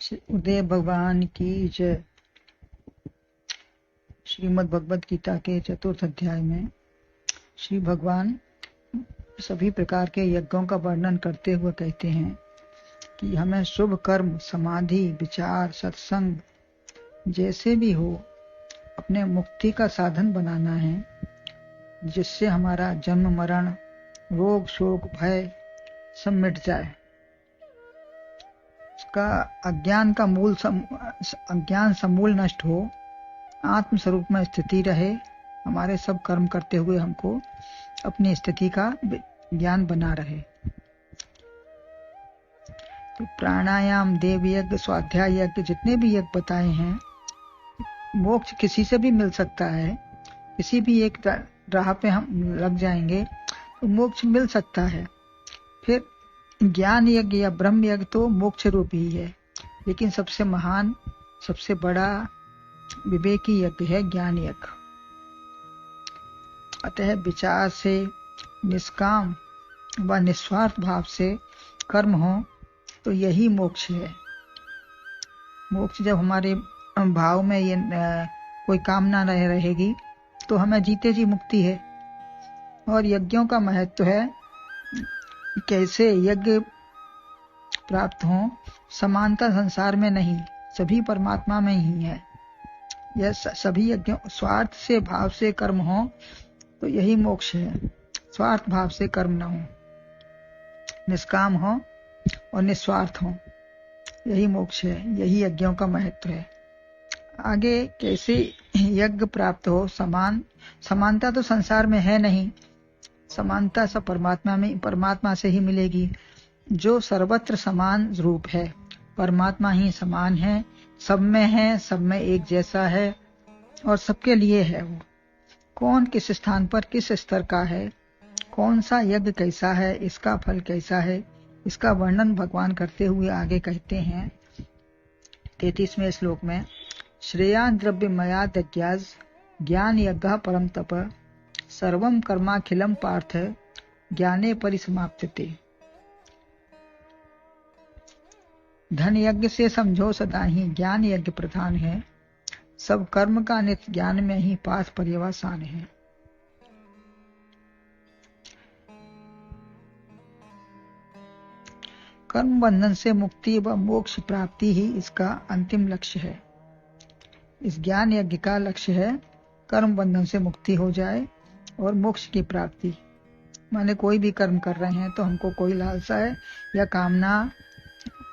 श्री उदय भगवान की जय। श्रीमद् भगवद गीता के 4th अध्याय में श्री भगवान सभी प्रकार के यज्ञों का वर्णन करते हुए कहते हैं कि हमें शुभ कर्म, समाधि, विचार, सत्संग जैसे भी हो अपने मुक्ति का साधन बनाना है, जिससे हमारा जन्म मरण, रोग शोक भय सब मिट जाए, उसका अज्ञान समूल नष्ट हो, आत्म स्वरूप में स्थिति रहे। हमारे सब कर्म करते हुए हमको अपनी स्थिति का ज्ञान बना रहे। तो प्राणायाम, देव यज्ञ, स्वाध्याय यज्ञ, जितने भी यज्ञ बताए हैं, मोक्ष किसी से भी मिल सकता है। किसी भी एक राह पे हम लग जाएंगे तो मोक्ष मिल सकता है। फिर ज्ञान यज्ञ या ब्रह्म यज्ञ तो मोक्ष रूपी ही है, लेकिन सबसे महान, सबसे बड़ा विवेकी यज्ञ है ज्ञान यज्ञ। अतः विचार से, निष्काम व निस्वार्थ भाव से कर्म हो तो यही मोक्ष है। मोक्ष जब हमारे भाव में ये कोई कामना नहीं रहेगी तो हमें जीते जी मुक्ति है। और यज्ञों का महत्व है, कैसे यज्ञ प्राप्त हो। समानता संसार में नहीं, सभी परमात्मा में ही है। यह सभी यज्ञों स्वार्थ से भाव से कर्म हो तो यही मोक्ष है। स्वार्थ भाव से कर्म न हो, निष्काम हो और निस्वार्थ हो, यही मोक्ष है। यही यज्ञों का महत्व है। आगे कैसे यज्ञ प्राप्त हो। समानता तो संसार में है नहीं, समानता सब परमात्मा से ही मिलेगी, जो सर्वत्र समान रूप है। परमात्मा ही समान है, सब में है, सब में एक जैसा है और सबके लिए है। वो कौन किस स्थान पर किस स्तर का है, कौन सा यज्ञ कैसा है, इसका फल कैसा है, इसका वर्णन भगवान करते हुए आगे कहते हैं 33वें श्लोक में, श्रेयान् द्रव्यमयाद् यज्ञात् ज्ञान यज्ञः परम तप सर्वं कर्माखिलम पार्थ ज्ञाने परिसमाप्यते। धन यज्ञ से समझो सदा ही ज्ञान यज्ञ प्रधान है, सब कर्म का नित्य ज्ञान में ही पार्थ पर्यवसान है। कर्म बंधन से मुक्ति व मोक्ष प्राप्ति ही इसका अंतिम लक्ष्य है। इस ज्ञान यज्ञ का लक्ष्य है कर्म बंधन से मुक्ति हो जाए और मोक्ष की प्राप्ति। माने कोई भी कर्म कर रहे हैं तो हमको कोई लालसा है या कामना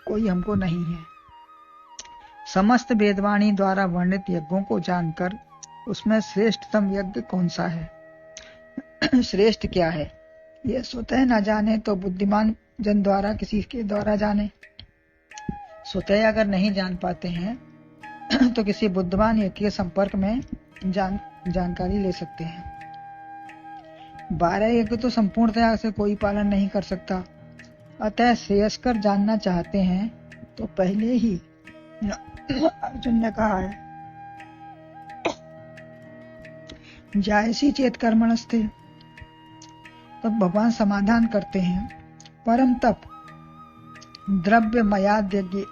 कोई हमको नहीं है। समस्त वेदवाणी द्वारा वर्णित यज्ञों को जानकर उसमें श्रेष्ठतम यज्ञ कौन सा है, श्रेष्ठ क्या है, यह स्वतः न जाने तो बुद्धिमान जन द्वारा किसी के द्वारा जाने। स्वतः अगर नहीं जान पाते हैं तो किसी बुद्धिमान यज्ञ के संपर्क में जानकारी ले सकते हैं। 12 यज्ञ तो संपूर्णतया से कोई पालन नहीं कर सकता। अतः श्रेयस्कर जानना चाहते हैं तो पहले ही अर्जुन ने कहा है, जायसी चेत कर्मणस्ते। तब भगवान समाधान करते हैं, परम तप द्रव्यमयाद् यज्ञ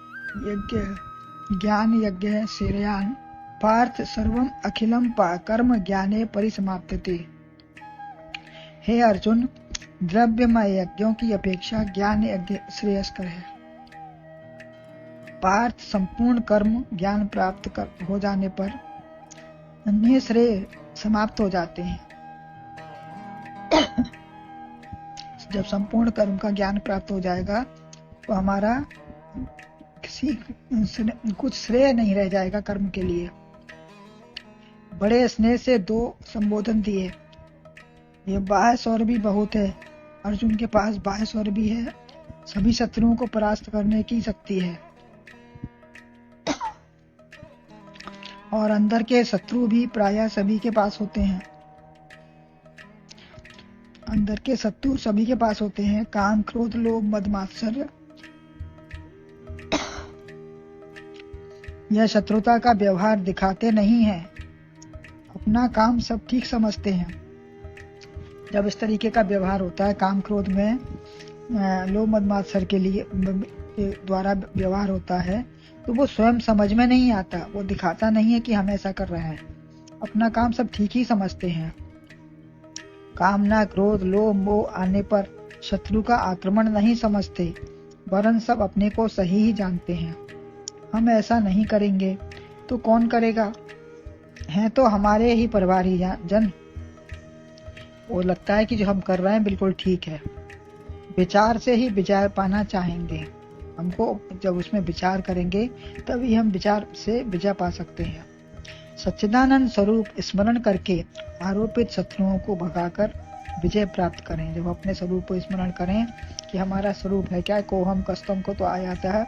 ज्ञान यज्ञ श्रेयान् पार्थ सर्वम अखिलम कर्म ज्ञाने परिसमाप्यते। हे अर्जुन, द्रव्यमय यज्ञों की अपेक्षा ज्ञान यज्ञ श्रेयस्कर है। पार्थ, संपूर्ण कर्म ज्ञान प्राप्त हो जाने पर अन्य श्रेय समाप्त हो जाते हैं। जब संपूर्ण कर्म का ज्ञान प्राप्त हो जाएगा तो हमारा कुछ श्रेय नहीं रह जाएगा कर्म के लिए। बड़े स्नेह से 2 संबोधन दिए। ये बाह्य शौर्य भी बहुत है। अर्जुन के पास बाह्य शौर्य भी है, सभी शत्रुओं को परास्त करने की शक्ति है, और अंदर के शत्रु भी प्रायः सभी के पास होते हैं। अंदर के शत्रु सभी के पास होते हैं, काम, क्रोध, लोभ, मद, मात्सर्य। यह शत्रुता का व्यवहार दिखाते नहीं हैं, अपना काम सब ठीक समझते हैं। जब इस तरीके का व्यवहार होता है काम क्रोध में, लोभ मद मात्सर्य के लिए के द्वारा व्यवहार होता है तो वो स्वयं समझ में नहीं आता, वो दिखाता नहीं है कि हम ऐसा कर रहे हैं, अपना काम सब ठीक ही समझते हैं। कामना, क्रोध, लोभ, मोह आने पर शत्रु का आक्रमण नहीं समझते, वरन सब अपने को सही ही जानते हैं। हम ऐसा नहीं करेंगे तो कौन करेगा? हैं तो हमारे ही परिवारी जन। वो लगता है कि जो हम कर रहे हैं बिल्कुल ठीक है। विचार से ही विजय पाना चाहेंगे। हमको जब उसमें विचार करेंगे तभी हम विचार से विजय पा सकते हैं। सच्चिदानंद स्वरूप स्मरण करके आरोपित शत्रुओं को भगाकर विजय प्राप्त करें। जब अपने स्वरूप को स्मरण करें कि हमारा स्वरूप है क्या, को हम कस्तम को तो आ जाता है,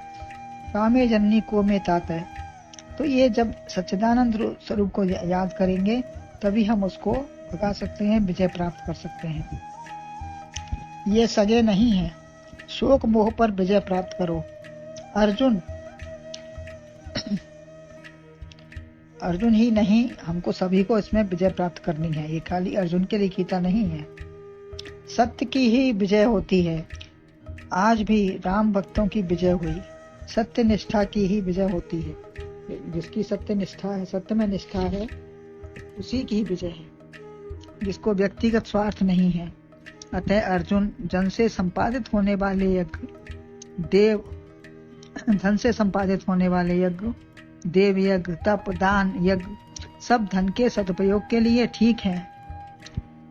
कामे जननी को में तात है। तो ये जब सच्चिदानंद स्वरूप को याद करेंगे तभी हम उसको भगा सकते हैं, विजय प्राप्त कर सकते हैं। ये सगे नहीं है, शोक मोह पर विजय प्राप्त करो। अर्जुन ही नहीं, हमको सभी को इसमें विजय प्राप्त करनी है। ये खाली अर्जुन के लिए गीता नहीं है। सत्य की ही विजय होती है। आज भी राम भक्तों की विजय हुई। सत्य निष्ठा की ही विजय होती है। जिसकी सत्य निष्ठा है, सत्य में निष्ठा है, उसी की ही विजय है, जिसको व्यक्तिगत स्वार्थ नहीं है। अतः अर्जुन जन से संपादित होने वाले यज्ञ, धन से संपादित होने वाले यज्ञ, देव यज्ञ, तप, दान यज्ञ सब धन के सदुपयोग के लिए ठीक है।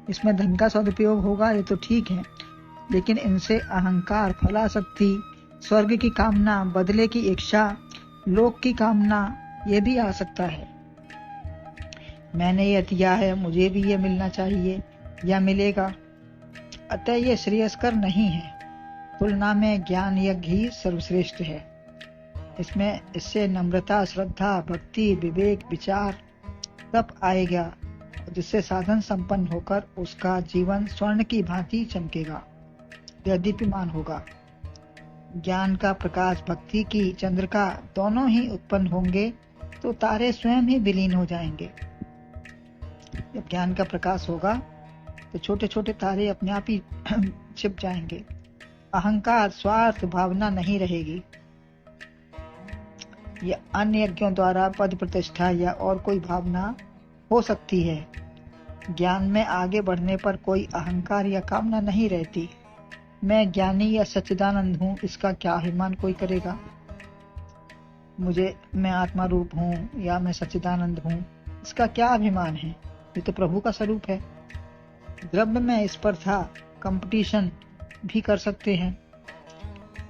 इसमें धन का सदुपयोग होगा ये तो ठीक है, लेकिन इनसे अहंकार, फलासक्ति, स्वर्ग की कामना, बदले की इच्छा, लोक की कामना ये भी आ सकता है। मैंने ये दिया है, मुझे भी ये मिलना चाहिए या मिलेगा। अतः ये श्रेयस्कर नहीं है। तुलना में ज्ञान यज्ञ ही सर्वश्रेष्ठ है। इससे नम्रता, श्रद्धा, भक्ति, विवेक, विचार तप आएगा, जिससे साधन संपन्न होकर उसका जीवन स्वर्ण की भांति चमकेगा, दीप्यमान होगा। ज्ञान का प्रकाश, भक्ति की चंद्रिका दोनों ही उत्पन्न होंगे तो तारे स्वयं ही विलीन हो जाएंगे। जब ज्ञान का प्रकाश होगा तो छोटे छोटे तारे अपने आप ही छिप जाएंगे। अहंकार, स्वार्थ भावना नहीं रहेगी। या अन्य यज्ञों द्वारा पद प्रतिष्ठा या और कोई भावना हो सकती है। ज्ञान में आगे बढ़ने पर कोई अहंकार या कामना नहीं रहती। मैं ज्ञानी या सच्चिदानंद हूँ, इसका क्या अभिमान कोई करेगा? मैं आत्मा रूप हूँ या मैं सच्चिदानंद हूँ, इसका क्या अभिमान है? ये तो प्रभु का स्वरूप है। द्रव्य में स्पर्धा, कंपटीशन भी कर सकते हैं।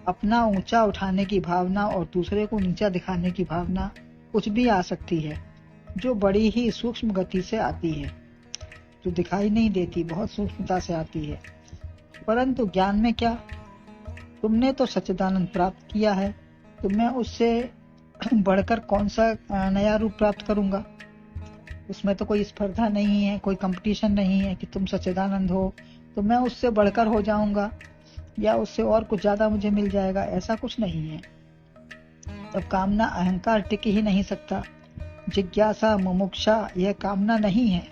अपना ऊंचा उठाने की भावना और दूसरे को नीचा दिखाने की भावना कुछ भी आ सकती है, जो बड़ी ही सूक्ष्म गति से आती है, जो दिखाई नहीं देती, बहुत सूक्ष्मता से आती है। परंतु ज्ञान में क्या? तुमने तो सच्चिदानंद प्राप्त किया है, तो मैं उससे बढ़कर कौन सा नया रूप प्राप्त करूंगा? उसमें तो कोई स्पर्धा नहीं है, कोई कंपटीशन नहीं है कि तुम सच्चिदानंद हो तो मैं उससे बढ़कर हो जाऊंगा या उससे और कुछ ज्यादा मुझे मिल जाएगा, ऐसा कुछ नहीं है। तब कामना, अहंकार टिक ही नहीं सकता। जिज्ञासा, मुमुक्षा यह कामना नहीं है।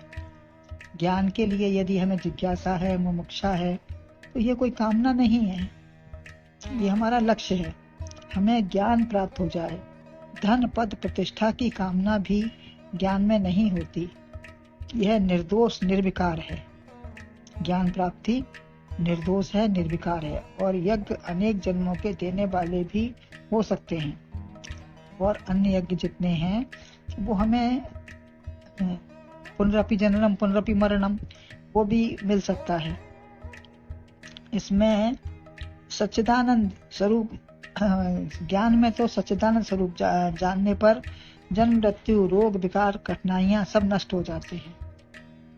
ज्ञान के लिए यदि हमें जिज्ञासा है, मुमुक्षा है, तो ये कोई कामना नहीं है, ये हमारा लक्ष्य है, हमें ज्ञान प्राप्त हो जाए। धन, पद, प्रतिष्ठा की कामना भी ज्ञान में नहीं होती। यह निर्दोष, निर्विकार है। ज्ञान प्राप्ति निर्दोष है, निर्विकार है। और यज्ञ अनेक जन्मों के देने वाले भी हो सकते हैं, और अन्य यज्ञ जितने हैं वो हमें पुनरपि जननम पुनरपि मरणम वो भी मिल सकता है। इसमें सच्चिदानंद स्वरूप, ज्ञान में तो सच्चिदानंद स्वरूप जानने पर जन्म, मृत्यु, रोग, विकार, कठिनाइयां सब नष्ट हो जाते हैं,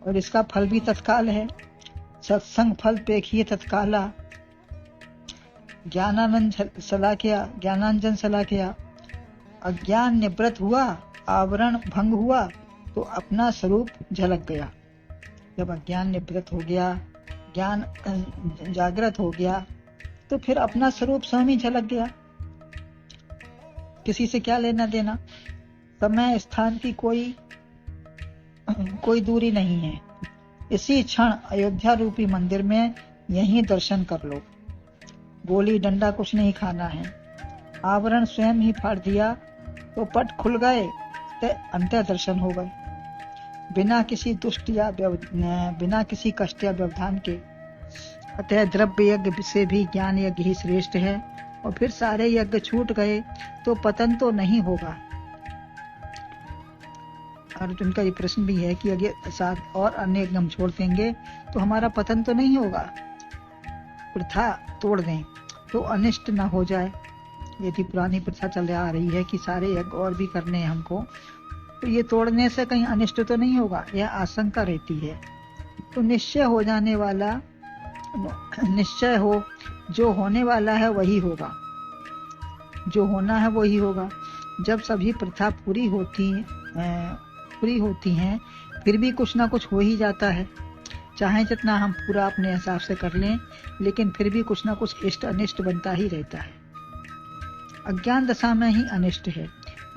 और इसका फल भी तत्काल है। सत्संग फल पेखिए तत्काला। ज्ञानांजन सलाकिया। अज्ञान निवृत्त हुआ, आवरण भंग हुआ तो अपना स्वरूप झलक गया। जब अज्ञान निवृत्त हो गया, ज्ञान जागृत हो गया, तो फिर अपना स्वरूप स्वयं ही झलक गया। किसी से क्या लेना देना। समय स्थान की कोई दूरी नहीं है। इसी क्षण अयोध्या रूपी मंदिर में यहीं दर्शन कर लो। गोली डंडा कुछ नहीं खाना है। आवरण स्वयं ही फाड़ दिया तो पट खुल गए, तो अंतर दर्शन हो गए, बिना किसी बिना किसी कष्ट या व्यवधान के। अतः द्रव्य यज्ञ से भी ज्ञान यज्ञ ही श्रेष्ठ है। और फिर सारे यज्ञ छूट गए तो पतन तो नहीं होगा। अर्जुन का ये प्रश्न भी है कि अगर साथ और अन्य यज्ञ हम छोड़ देंगे तो हमारा पतन तो नहीं होगा। प्रथा तोड़ दें तो अनिष्ट न हो जाए। यदि पुरानी प्रथा चल आ रही है कि सारे यज्ञ और भी करने हैं हमको, तो ये तोड़ने से कहीं अनिष्ट तो नहीं होगा, यह आशंका रहती है। तो निश्चय हो जाने वाला, निश्चय हो जो होने वाला है वही होगा, जो होना है वही होगा। जब सभी प्रथा पूरी होती हैं फिर भी कुछ ना कुछ हो ही जाता है। चाहे जितना हम पूरा अपने हिसाब से कर लें, लेकिन फिर भी कुछ ना कुछ इष्ट अनिष्ट बनता ही रहता है। अज्ञान दशा में ही अनिष्ट है,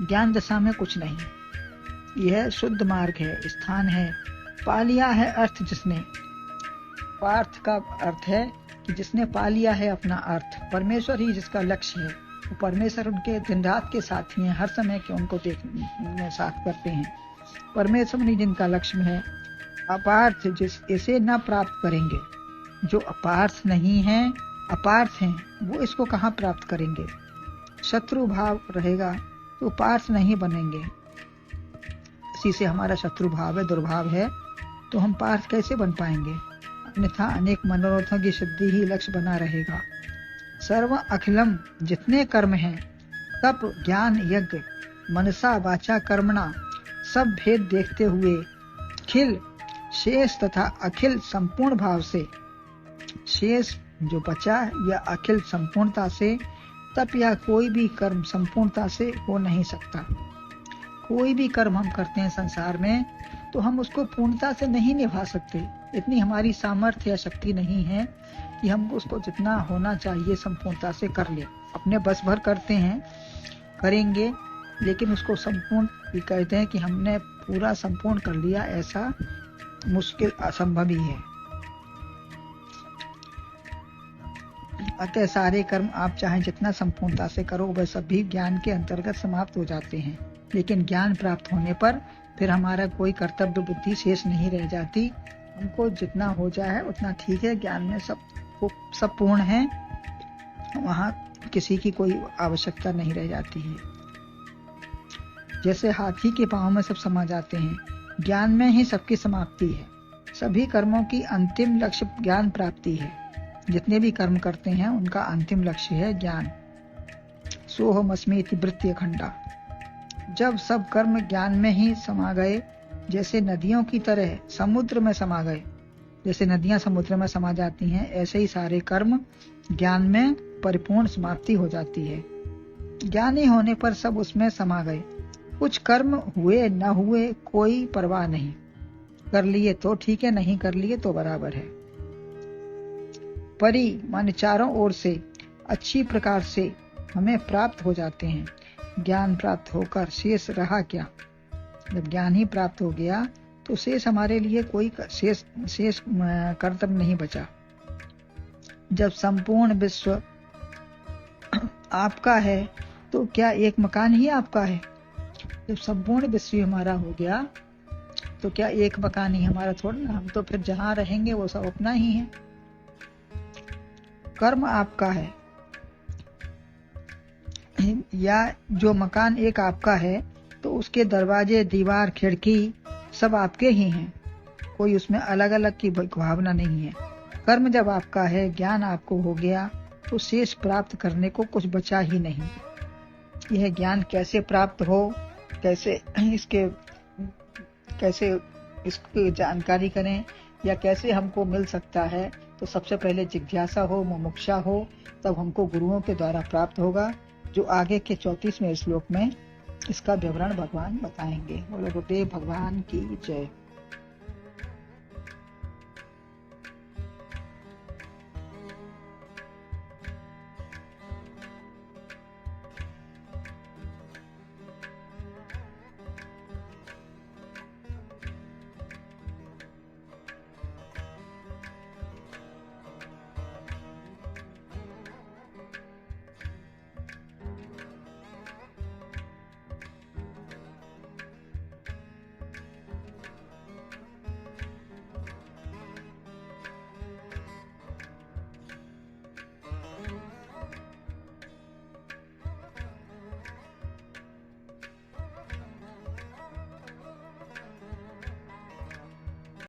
ज्ञान दशा में कुछ नहीं। यह शुद्ध मार्ग है, स्थान है। पा लिया है अर्थ जिसने, पार्थ का अर्थ है कि जिसने पा लिया है अपना अर्थ, परमेश्वर ही जिसका लक्ष्य है। तो परमेश्वर उनके दिन रात के साथी हैं, हर समय के उनको देखने साथ करते हैं। परमेश्वर ही जिनका लक्ष्य है। अपार्थ जिस इसे न प्राप्त करेंगे, जो अपार्थ नहीं है, अपार्थ हैं, वो इसको कहाँ प्राप्त करेंगे। शत्रु भाव रहेगा तो पार्थ नहीं बनेंगे। इसी से हमारा शत्रु भाव है, दुर्भाव है, तो हम पार्थ कैसे बन पाएंगे। अन्यथा अनेक मनोरथों की सिद्धि ही लक्ष्य बना रहेगा। सर्व अखिलम जितने कर्म हैं, तप ज्ञान यज्ञ मनसा वाचा कर्मणा, सब भेद देखते हुए खिल शेष तथा अखिल संपूर्ण भाव से, शेष जो बचा या अखिल संपूर्णता से, तप या कोई भी कर्म संपूर्णता से हो नहीं सकता। कोई भी कर्म हम करते हैं संसार में तो हम उसको पूर्णता से नहीं निभा सकते। इतनी हमारी सामर्थ्य या शक्ति नहीं है कि हम उसको जितना होना चाहिए संपूर्णता से कर ले। अपने बस भर करते हैं, करेंगे, लेकिन उसको संपूर्ण कहते हैं कि हमने पूरा संपूर्ण कर लिया, ऐसा मुश्किल असंभव ही है। अतः सारे कर्म आप चाहे जितना संपूर्णता से करो, वह सभी ज्ञान के अंतर्गत समाप्त हो जाते हैं। लेकिन ज्ञान प्राप्त होने पर फिर हमारा कोई कर्तव्य बुद्धि शेष नहीं रह जाती। हमको जितना हो जाए उतना ठीक है। ज्ञान में सब पूर्ण है, वहाँ किसी की कोई आवश्यकता नहीं रह जाती है। जैसे हाथी के पांव में सब समा जाते हैं, ज्ञान में ही सबकी समाप्ति है। सभी कर्मों की अंतिम लक्ष्य ज्ञान प्राप्ति है। जितने भी कर्म करते हैं उनका अंतिम लक्ष्य है ज्ञान। सोहमस्मीति वृत्ति खंडा। जब सब कर्म ज्ञान में ही समा गए, जैसे नदियों की तरह समुद्र में समा गए, जैसे नदियां समुद्र में समा जाती हैं, ऐसे ही सारे कर्म ज्ञान में परिपूर्ण समाप्ति हो जाती है। ज्ञानी होने पर सब उसमें समा गए। कुछ कर्म हुए न हुए कोई परवाह नहीं, कर लिए तो ठीक है, नहीं कर लिए तो बराबर है। परि माने चारों ओर से अच्छी प्रकार से हमें प्राप्त हो जाते हैं। ज्ञान प्राप्त होकर शेष रहा क्या। जब ज्ञान ही प्राप्त हो गया तो शेष हमारे लिए कोई शेष कर्तव्य नहीं बचा। जब संपूर्ण विश्व आपका है तो क्या एक मकान ही आपका है। जब संपूर्ण विश्व हमारा हो गया तो क्या एक मकान ही हमारा थोड़ा ना, हम तो फिर जहां रहेंगे वो सब अपना ही है। कर्म आपका है या जो मकान एक आपका है तो उसके दरवाजे दीवार खिड़की सब आपके ही हैं, कोई उसमें अलग अलग की भावना नहीं है। कर्म जब आपका है, ज्ञान आपको हो गया तो शेष प्राप्त करने को कुछ बचा ही नहीं। यह ज्ञान कैसे प्राप्त हो, कैसे इसकी जानकारी करें या कैसे हमको मिल सकता है, तो सबसे पहले जिज्ञासा हो, मुमुक्षा हो, तब हमको गुरुओं के द्वारा प्राप्त होगा, जो आगे के 34वें श्लोक में इसका विवरण भगवान बताएंगे। बोलो गुरुदेव भगवान की जय।